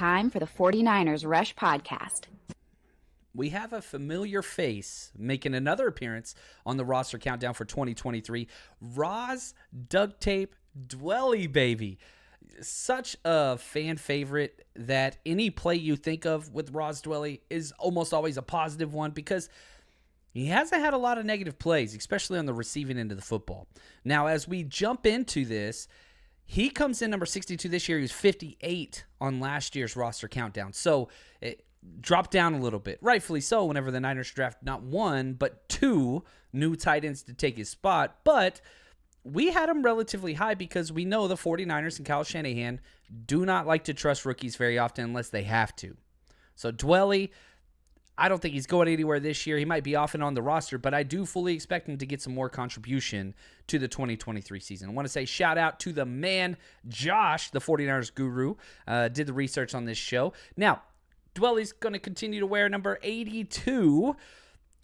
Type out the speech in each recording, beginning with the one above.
time for the 49ers Rush Podcast. We have a familiar face making another appearance on the roster countdown for 2023. Roz Duct Tape Dwelley, baby. Such a fan favorite that any play you think of with Roz Dwelley is almost always a positive one because he hasn't had a lot of negative plays, especially on the receiving end of the football. Now, as we jump into this, he comes in number 62 this year. He was 58 on last year's roster countdown. So it dropped down a little bit. Rightfully so whenever the Niners draft not one, but two new tight ends to take his spot. But we had him relatively high because we know the 49ers and Kyle Shanahan do not like to trust rookies very often unless they have to. So Dwelley, I don't think he's going anywhere this year. He might be off and on the roster, but I do fully expect him to get some more contribution to the 2023 season. I want to say shout out to the man, Josh, the 49ers guru, did the research on this show. Now, Dwelley's going to continue to wear number 82,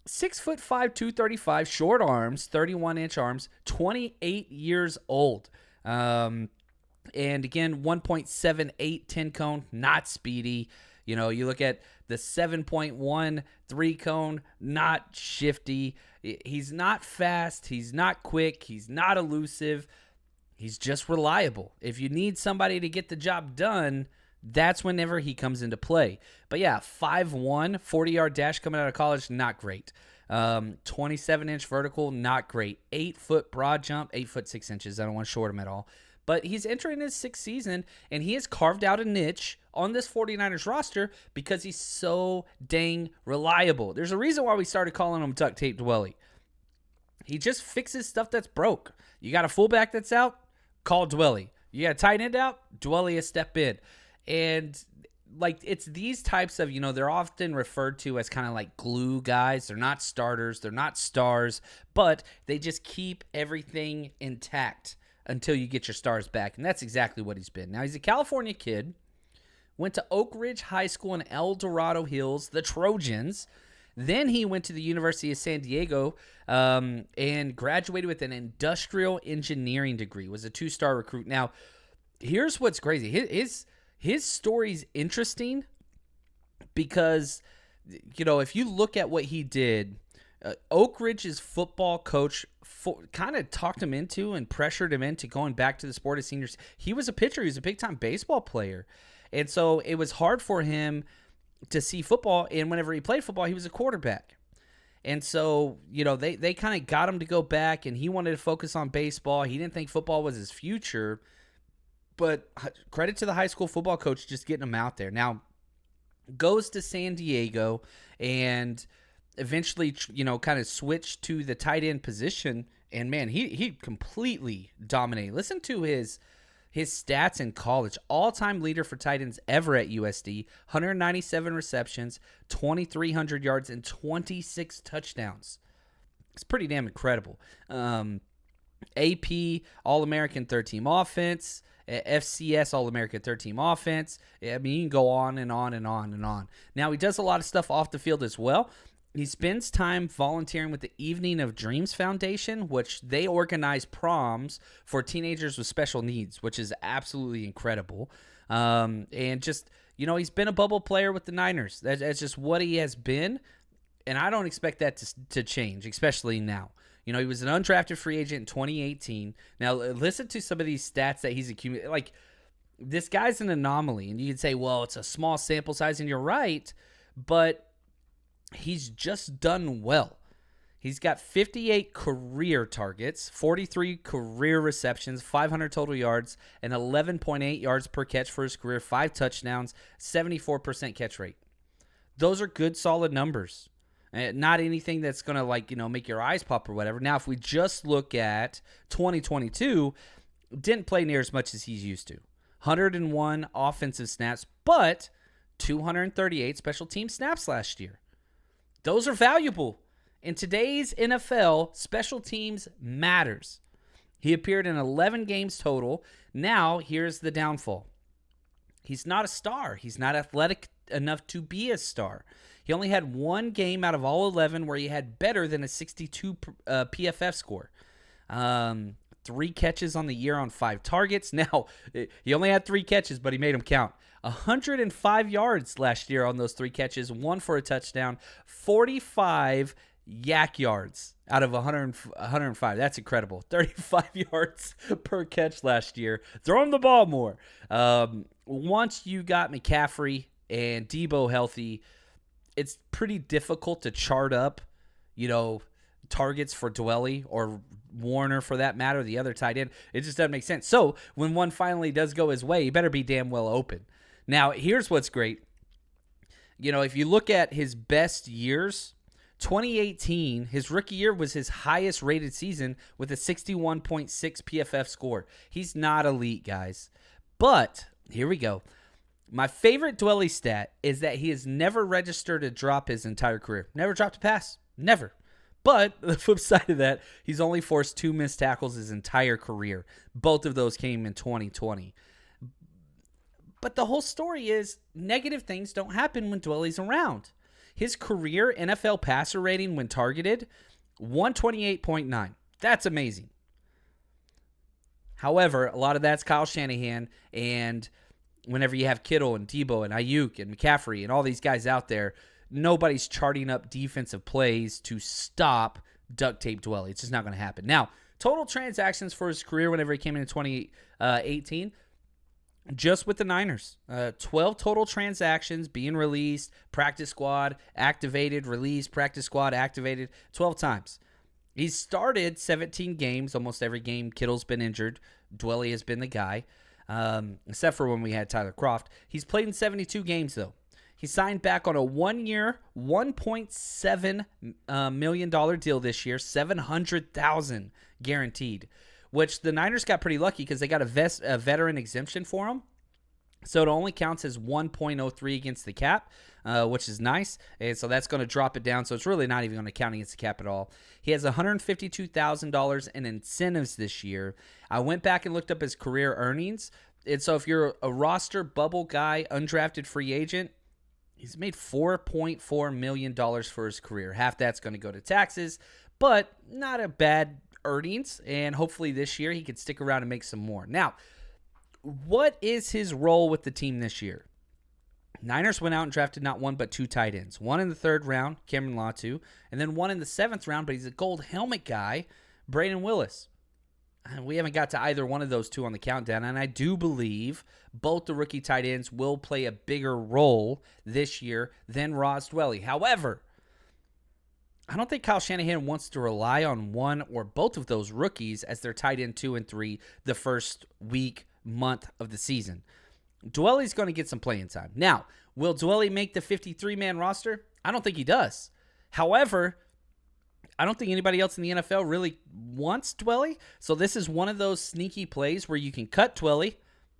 6'5", 235, short arms, 31-inch arms, 28 years old. And again, 1.78 10 cone, not speedy. You know, you look at the 7.1 3 cone, not shifty. He's not fast. He's not quick. He's not elusive. He's just reliable. If you need somebody to get the job done, that's whenever he comes into play. But yeah, 5'1", 40-yard dash coming out of college, not great. 27-inch vertical, not great. 8-foot broad jump, 8'6" I don't want to short him at all. But he's entering his sixth season, and he has carved out a niche on this 49ers roster because he's so dang reliable. There's a reason why we started calling him Duct Tape Dwelley. He just fixes stuff that's broke. You got a fullback that's out? Call Dwelley. You got a tight end out? Dwelley a step in. And like it's these types of, they're often referred to as kind of like glue guys. They're not starters. They're not stars, but they just keep everything intact until you get your stars back. And that's exactly what he's been. Now, he's a California kid, went to Oak Ridge High School in El Dorado Hills, the Trojans. Then he went to the University of San Diego and graduated with an industrial engineering degree, was a 2-star recruit. Now, here's what's crazy. His story's interesting because, if you look at what he did, Oak Ridge's football coach kind of talked him into and pressured him into going back to the sport of seniors. He was a pitcher. He was a big-time baseball player. And so it was hard for him to see football. And whenever he played football, he was a quarterback. And so, they kind of got him to go back, and he wanted to focus on baseball. He didn't think football was his future. But credit to the high school football coach just getting him out there. Now, goes to San Diego and eventually, kind of switched to the tight end position. And, man, he completely dominated. Listen to his stats in college. All-time leader for tight ends ever at USD. 197 receptions, 2,300 yards, and 26 touchdowns. It's pretty damn incredible. AP, All-American third-team offense. FCS All-American third-team offense. I mean, you can go on and on and on and on. Now, he does a lot of stuff off the field as well. He spends time volunteering with the Evening of Dreams Foundation, which they organize proms for teenagers with special needs, which is absolutely incredible. And just, he's been a bubble player with the Niners. That's just what he has been, and I don't expect that to change, especially now. He was an undrafted free agent in 2018. Now, listen to some of these stats that he's accumulated. Like, this guy's an anomaly. And you can say, well, it's a small sample size, and you're right. But he's just done well. He's got 58 career targets, 43 career receptions, 500 total yards, and 11.8 yards per catch for his career, 5 touchdowns, 74% catch rate. Those are good, solid numbers. Not anything that's going to, make your eyes pop or whatever. Now, if we just look at 2022, didn't play near as much as he's used to. 101 offensive snaps, but 238 special team snaps last year. Those are valuable. In today's NFL, special teams matters. He appeared in 11 games total. Now, here's the downfall. He's not a star. He's not athletic enough to be a star. He only had one game out of all 11 where he had better than a 62 PFF score. 3 catches on the year on 5 targets. Now, he only had 3 catches, but he made them count. 105 yards last year on those 3 catches, 1 for a touchdown, 45 yak yards out of 105. That's incredible. 35 yards per catch last year. Throw him the ball more. Once you got McCaffrey and Debo healthy, it's pretty difficult to chart up, targets for Dwelley or Warner for that matter, the other tight end. It just doesn't make sense. So when one finally does go his way, he better be damn well open. Now, here's what's great. If you look at his best years, 2018, his rookie year was his highest rated season with a 61.6 PFF score. He's not elite, guys. But here we go. My favorite Dwelley stat is that he has never registered a drop his entire career. Never dropped a pass. Never. But the flip side of that, he's only forced 2 missed tackles his entire career. Both of those came in 2020. But the whole story is negative things don't happen when Dwelley's around. His career NFL passer rating when targeted, 128.9. That's amazing. However, a lot of that's Kyle Shanahan, and whenever you have Kittle and Debo and Ayuk and McCaffrey and all these guys out there, nobody's charting up defensive plays to stop Duct Tape Dwelley. It's just not going to happen. Now, total transactions for his career whenever he came in 2018, just with the Niners, 12 total transactions being released, practice squad, activated, released, practice squad, activated, 12 times. He's started 17 games, almost every game. Kittle's been injured. Dwelley has been the guy, except for when we had Tyler Kroft. He's played in 72 games, though. He signed back on a 1-year, $1.7 million deal this year, $700,000 guaranteed, which the Niners got pretty lucky because they got a veteran exemption for him. So it only counts as 1.03 against the cap, which is nice. And so that's going to drop it down. So it's really not even going to count against the cap at all. He has $152,000 in incentives this year. I went back and looked up his career earnings. And so if you're a roster bubble guy, undrafted free agent, he's made $4.4 million for his career. Half that's going to go to taxes, but not a bad earnings. And hopefully this year he could stick around and make some more. Now, what is his role with the team this year? Niners went out and drafted not 1 but 2 tight ends. 1 in the 3rd round, Cameron Latu, and then 1 in the 7th round, but he's a gold helmet guy, Braden Willis. And we haven't got to either one of those 2 on the countdown, and I do believe both the rookie tight ends will play a bigger role this year than Ross Dwelley. However, I don't think Kyle Shanahan wants to rely on one or both of those rookies as their tight end 2 and 3 the first month of the season. Dwelley's going to get some playing time. Now, will Dwelley make the 53-man roster? I don't think he does. However, I don't think anybody else in the NFL really wants Dwelley. So this is one of those sneaky plays where you can cut Dwelley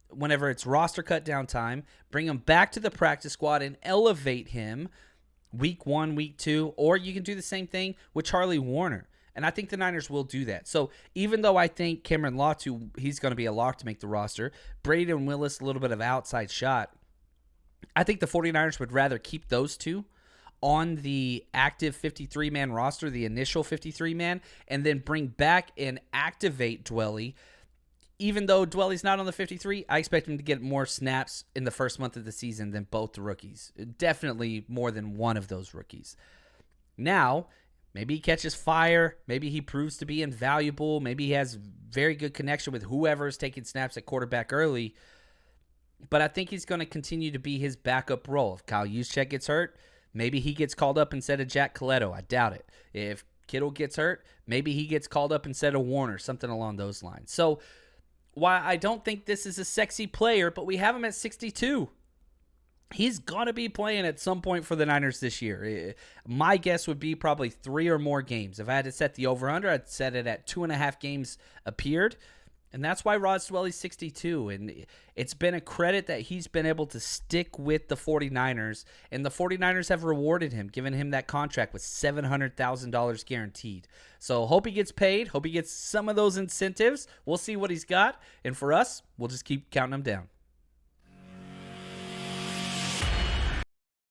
whenever it's roster cut down time, bring him back to the practice squad and elevate him week 1, week 2, or you can do the same thing with Charlie Warner. And I think the Niners will do that. So even though I think Cameron Latu, he's going to be a lock to make the roster, Braden Willis, a little bit of outside shot, I think the 49ers would rather keep those 2 on the active 53-man roster, the initial 53-man, and then bring back and activate Dwelley. Even though Dwelley's not on the 53, I expect him to get more snaps in the first month of the season than both the rookies. Definitely more than one of those rookies. Now, maybe he catches fire. Maybe he proves to be invaluable. Maybe he has very good connection with whoever is taking snaps at quarterback early. But I think he's going to continue to be his backup role. If Kyle Juszczyk gets hurt, maybe he gets called up instead of Jack Coletto. I doubt it. If Kittle gets hurt, maybe he gets called up instead of Warner, something along those lines. So, while I don't think this is a sexy player, but we have him at 62. He's going to be playing at some point for the Niners this year. My guess would be probably 3 or more games. If I had to set the over-under, I'd set it at 2.5 games appeared. And that's why Ross Dwelley's 62. And it's been a credit that he's been able to stick with the 49ers. And the 49ers have rewarded him, giving him that contract with $700,000 guaranteed. So hope he gets paid. Hope he gets some of those incentives. We'll see what he's got. And for us, we'll just keep counting them down.